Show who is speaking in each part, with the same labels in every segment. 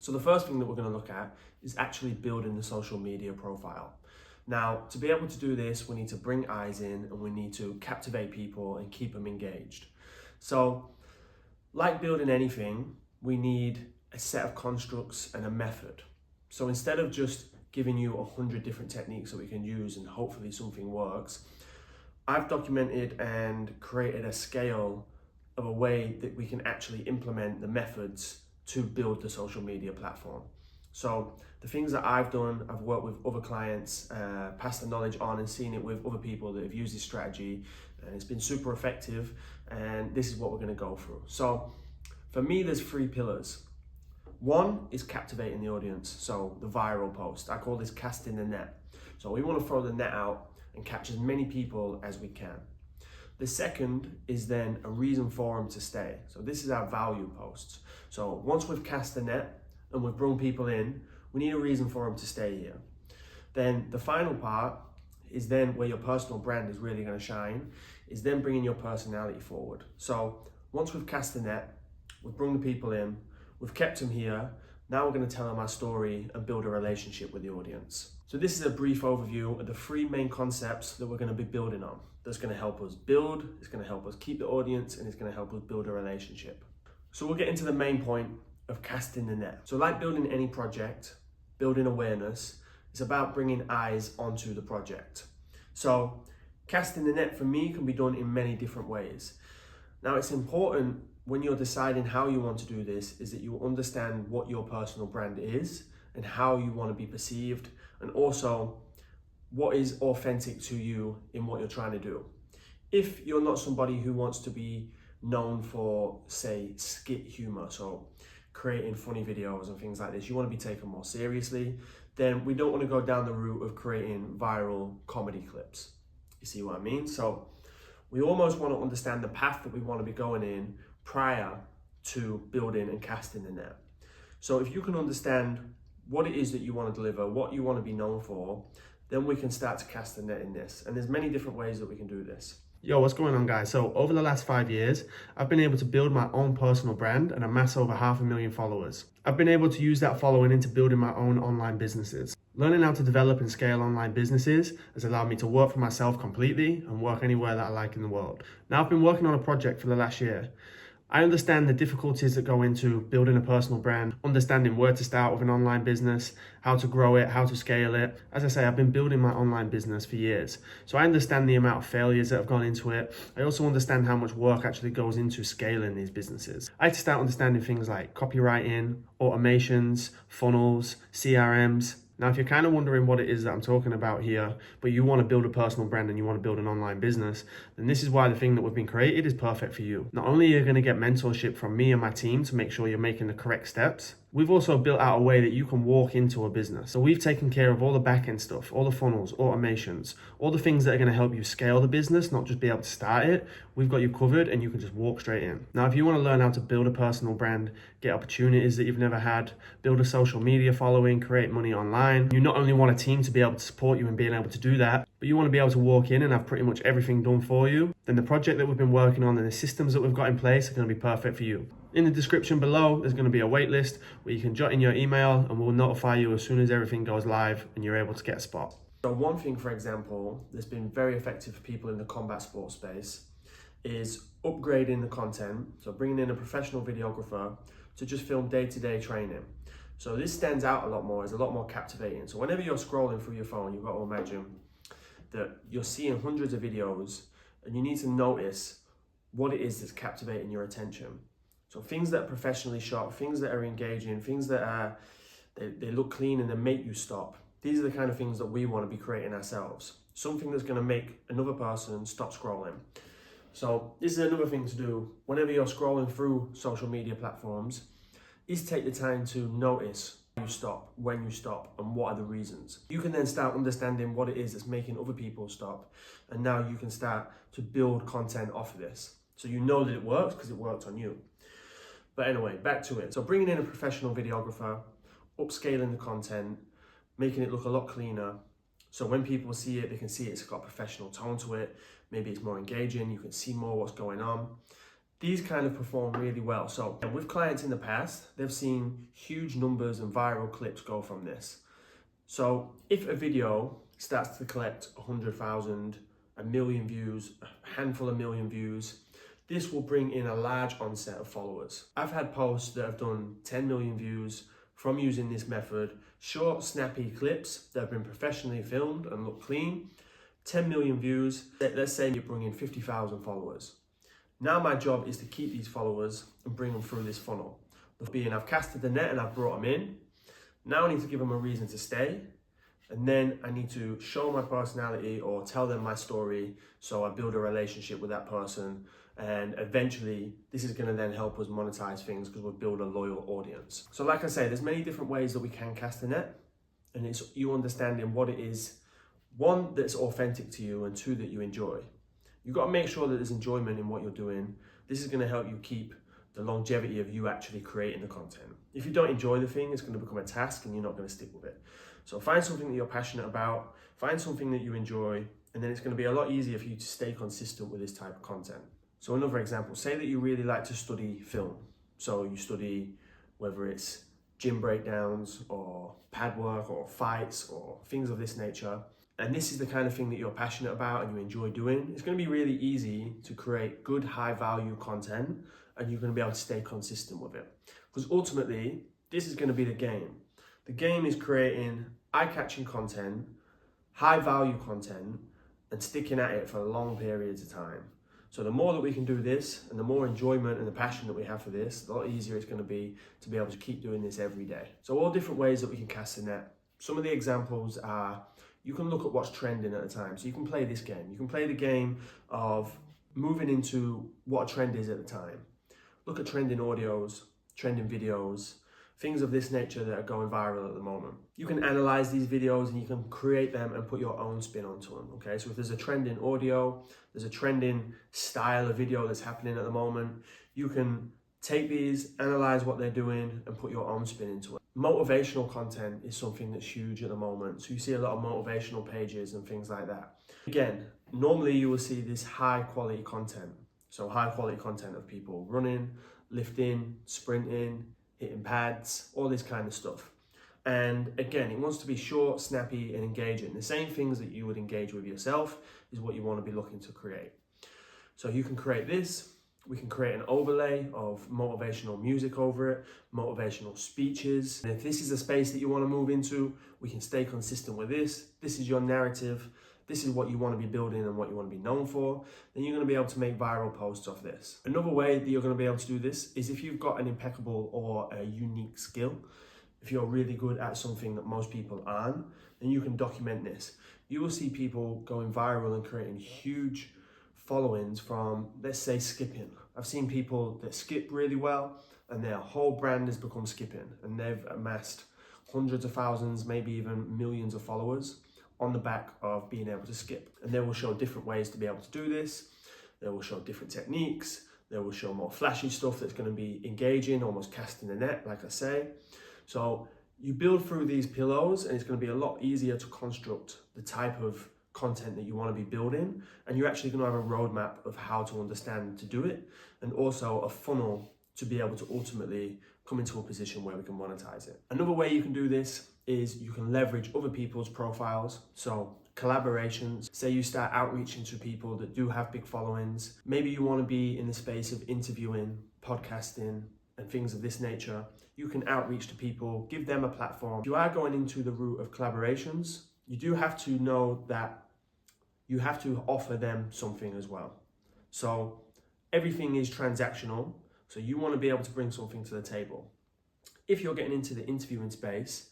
Speaker 1: So the first thing that we're going to look at is actually building the social media profile. Now, to be able to do this, we need to bring eyes in and we need to captivate people and keep them engaged. So, like building anything, we need a set of constructs and a method. So instead of just giving you 100 different techniques that we can use and hopefully something works, I've documented and created a scale of a way that we can actually implement the methods to build the social media platform. So the things that I've done, I've worked with other clients, passed the knowledge on and seen it with other people that have used this strategy, and it's been super effective, and this is what we're going to go through. So for me, there's 3 pillars. One is captivating the audience, so the viral post. I call this casting the net. So we want to throw the net out and catch as many people as we can. The second is then a reason for them to stay. So this is our value posts. So once we've cast the net and we've brought people in, we need a reason for them to stay here. Then the final part is then where your personal brand is really going to shine, is then bringing your personality forward. So once we've cast the net, we've brought the people in, we've kept them here, now we're going to tell them our story and build a relationship with the audience. So this is a brief overview of the 3 main concepts that we're going to be building on. That's going to help us build, it's going to help us keep the audience, and it's going to help us build a relationship. So we'll get into the main point of casting the net. So like building any project, building awareness, it's about bringing eyes onto the project. So casting the net for me can be done in many different ways. Now it's important when you're deciding how you want to do this is that you understand what your personal brand is and how you want to be perceived, and also what is authentic to you in what you're trying to do. If you're not somebody who wants to be known for, say, skit humor, so creating funny videos and things like this, you want to be taken more seriously, then we don't want to go down the route of creating viral comedy clips. You see what I mean? So we almost want to understand the path that we want to be going in prior to building and casting the net. So if you can understand what it is that you want to deliver, what you want to be known for, then we can start to cast the net in this. And there's many different ways that we can do this.
Speaker 2: Yo, what's going on, guys? So over the last 5 years, I've been able to build my own personal brand and amass over 500,000 followers. I've been able to use that following into building my own online businesses. Learning how to develop and scale online businesses has allowed me to work for myself completely and work anywhere that I like in the world. Now I've been working on a project for the last year. I understand the difficulties that go into building a personal brand, understanding where to start with an online business, how to grow it, how to scale it. As I say, I've been building my online business for years. So I understand the amount of failures that have gone into it. I also understand how much work actually goes into scaling these businesses. I had to start understanding things like copywriting, automations, funnels, CRMs. Now, if you're kind of wondering what it is that I'm talking about here, but you want to build a personal brand and you want to build an online business, then this is why the thing that we've been created is perfect for you. Not only are you going to get mentorship from me and my team to make sure you're making the correct steps, we've also built out a way that you can walk into a business. So we've taken care of all the back-end stuff, all the funnels, automations, all the things that are going to help you scale the business, not just be able to start it. We've got you covered and you can just walk straight in. Now, if you want to learn how to build a personal brand, get opportunities that you've never had, build a social media following, create money online, you not only want a team to be able to support you in being able to do that, but you want to be able to walk in and have pretty much everything done for you, then the project that we've been working on and the systems that we've got in place are going to be perfect for you. In the description below, there's going to be a wait list where you can jot in your email and we'll notify you as soon as everything goes live and you're able to get a spot.
Speaker 1: So one thing, for example, that's been very effective for people in the combat sports space is upgrading the content. So bringing in a professional videographer to just film day-to-day training. So this stands out a lot more, it's a lot more captivating. So whenever you're scrolling through your phone, you've got to imagine that you're seeing hundreds of videos and you need to notice what it is that's captivating your attention. So things that are professionally shot, things that are engaging, things that are, they look clean and they make you stop. These are the kind of things that we want to be creating ourselves. Something that's going to make another person stop scrolling. So this is another thing to do whenever you're scrolling through social media platforms, is take the time to notice you stop, when you stop, and what are the reasons. You can then start understanding what it is that's making other people stop, and now you can start to build content off of this. So you know that it works because it worked on you. But anyway, back to it. So bringing in a professional videographer, upscaling the content, making it look a lot cleaner. So when people see it, they can see it's got a professional tone to it. Maybe it's more engaging, you can see more what's going on. these kind of perform really well. So with clients in the past, they've seen huge numbers and viral clips go from this. So if a video starts to collect 100,000, a million views, a handful of million views, this will bring in a large onset of followers. I've had posts that have done 10 million views from using this method, short, snappy clips that have been professionally filmed and look clean, 10 million views. Let's say you bring in 50,000 followers. Now my job is to keep these followers and bring them through this funnel. Being I've casted the net and I've brought them in. Now I need to give them a reason to stay. And then I need to show my personality or tell them my story. So I build a relationship with that person. And eventually this is going to then help us monetize things because we'll build a loyal audience. So like I say, there's many different ways that we can cast a net. And it's you understanding what it is, one, that's authentic to you, and two, that you enjoy. You've got to make sure that there's enjoyment in what you're doing. This is going to help you keep the longevity of you actually creating the content. If you don't enjoy the thing, it's going to become a task and you're not going to stick with it. So find something that you're passionate about, find something that you enjoy, and then it's going to be a lot easier for you to stay consistent with this type of content. So another example, say that you really like to study film. So you study whether it's gym breakdowns or pad work or fights or things of this nature. And this is the kind of thing that you're passionate about and you enjoy doing. It's going to be really easy to create good, high value content, and you're going to be able to stay consistent with it. Because ultimately, this is going to be the game. The game is creating eye-catching content, high value content, and sticking at it for long periods of time. So the more that we can do this, and the more enjoyment and the passion that we have for this, the lot easier it's going to be able to keep doing this every day. So all different ways that we can cast the net. Some of the examples are, you can look at what's trending at the time. So you can play this game. You can play the game of moving into what a trend is at the time. Look at trending audios, trending videos, things of this nature that are going viral at the moment. You can analyze these videos and you can create them and put your own spin onto them, okay? So if there's a trending audio, there's a trending style of video that's happening at the moment, you can take these, analyze what they're doing, and put your own spin into it. Motivational content is something that's huge at the moment. So you see a lot of motivational pages and things like that. Again, normally you will see this high quality content. So high quality content of people running, lifting, sprinting, hitting pads, all this kind of stuff. And again, it wants to be short, snappy, and engaging. The same things that you would engage with yourself is what you want to be looking to create. So you can create this. We can create an overlay of motivational music over it, motivational speeches. And if this is a space that you want to move into, we can stay consistent with this. This is your narrative. This is what you want to be building and what you want to be known for. Then you're going to be able to make viral posts off this. Another way that you're going to be able to do this is if you've got an impeccable or a unique skill. If you're really good at something that most people aren't, then you can document this. You will see people going viral and creating huge followings from, let's say, skipping. I've seen people that skip really well and their whole brand has become skipping, and they've amassed hundreds of thousands, maybe even millions of followers on the back of being able to skip. And they will show different ways to be able to do this. They will show different techniques. They will show more flashy stuff that's going to be engaging, almost casting the net, like I say. So you build through these pillows and it's going to be a lot easier to construct the type of content that you want to be building, and you're actually going to have a roadmap of how to understand to do it, and also a funnel to be able to ultimately come into a position where we can monetize it. Another way you can do this is you can leverage other people's profiles. So collaborations, say you start outreaching to people that do have big followings. Maybe you want to be in the space of interviewing, podcasting, and things of this nature. You can outreach to people, give them a platform. If you are going into the route of collaborations, you do have to know that you have to offer them something as well. So everything is transactional. So you want to be able to bring something to the table. If you're getting into the interviewing space,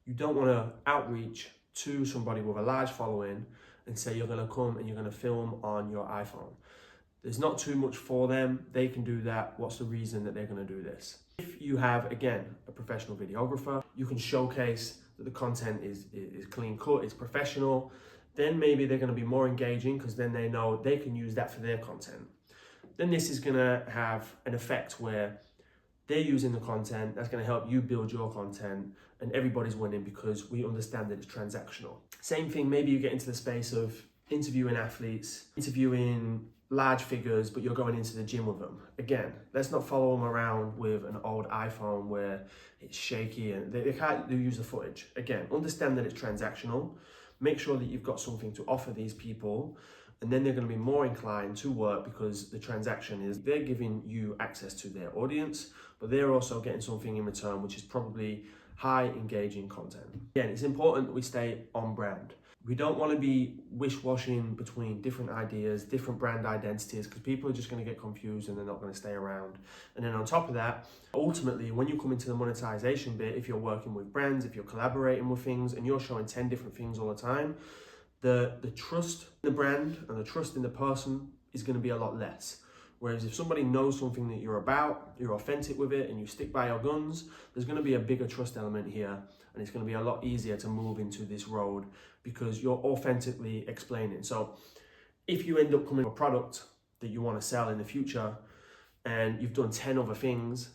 Speaker 1: you don't want to outreach to somebody with a large following and say you're going to come and you're going to film on your iPhone. There's not too much for them. They can do that. What's the reason that they're going to do this? If you have, again, a professional videographer, you can showcase that the content is clean cut, it's professional. Then maybe they're going to be more engaging because then they know they can use that for their content. Then this is going to have an effect where they're using the content, that's going to help you build your content, and everybody's winning because we understand that it's transactional. Same thing, maybe you get into the space of interviewing athletes, interviewing large figures, but you're going into the gym with them. Again, let's not follow them around with an old iPhone where it's shaky and they can't use the footage. Again, understand that it's transactional. Make sure that you've got something to offer these people, and then they're going to be more inclined to work because the transaction is they're giving you access to their audience, but they're also getting something in return, which is probably high engaging content. Again, it's important that we stay on brand. We don't want to be wish-washing between different ideas, different brand identities, because people are just going to get confused and they're not going to stay around. And then on top of that, ultimately, when you come into the monetization bit, if you're working with brands, if you're collaborating with things and you're showing 10 different things all the time, the trust in the brand and the trust in the person is going to be a lot less. Whereas if somebody knows something that you're about, you're authentic with it and you stick by your guns, there's going to be a bigger trust element here, and it's going to be a lot easier to move into this road because you're authentically explaining. So if you end up coming with a product that you want to sell in the future and you've done 10 other things,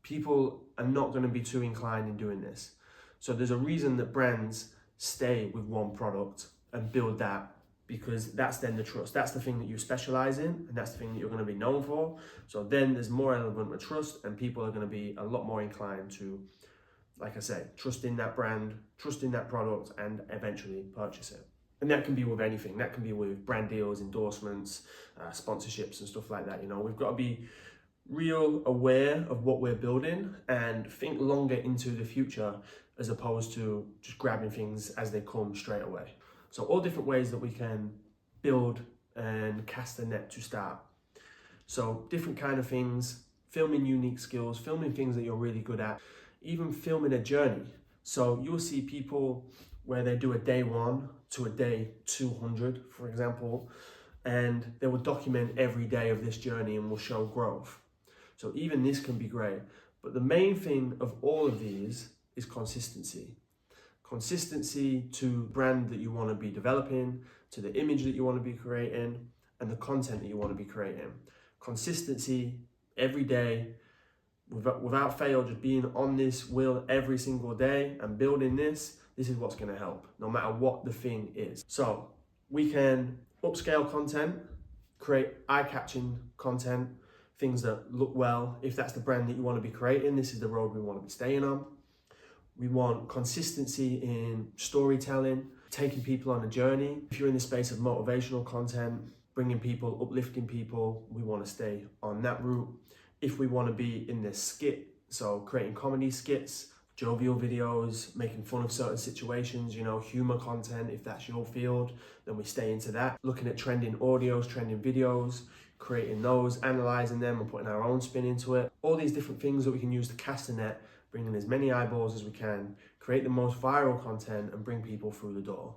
Speaker 1: people are not going to be too inclined in doing this. So there's a reason that brands stay with one product and build that, because that's then the trust. That's the thing that you specialize in, and that's the thing that you're going to be known for. So then there's more element of trust, and people are going to be a lot more inclined to, like I say, trust in that brand, trust in that product, and eventually purchase it. And that can be with anything. That can be with brand deals, endorsements, sponsorships, and stuff like that. You know, we've got to be real aware of what we're building and think longer into the future as opposed to just grabbing things as they come straight away. So all different ways that we can build and cast a net to start. So different kind of things, filming unique skills, filming things that you're really good at, even filming a journey. So you'll see people where they do a day 1 to a day 200, for example, and they will document every day of this journey and will show growth. So even this can be great. But the main thing of all of these is consistency. Consistency to brand that you want to be developing, to the image that you want to be creating, and the content that you want to be creating. Consistency every day, without fail, just being on this wheel every single day and building this is what's going to help, no matter what the thing is. So we can upscale content, create eye-catching content, things that look well. If that's the brand that you want to be creating, this is the road we want to be staying on. We want consistency in storytelling, taking people on a journey. If you're in the space of motivational content, bringing people, uplifting people, we want to stay on that route. If we want to be in this skit, so creating comedy skits, jovial videos, making fun of certain situations, you know, humor content, if that's your field, then we stay into that. Looking at trending audios, trending videos, creating those, analyzing them and putting our own spin into it. All these different things that we can use to cast a net, bring in as many eyeballs as we can, create the most viral content and bring people through the door.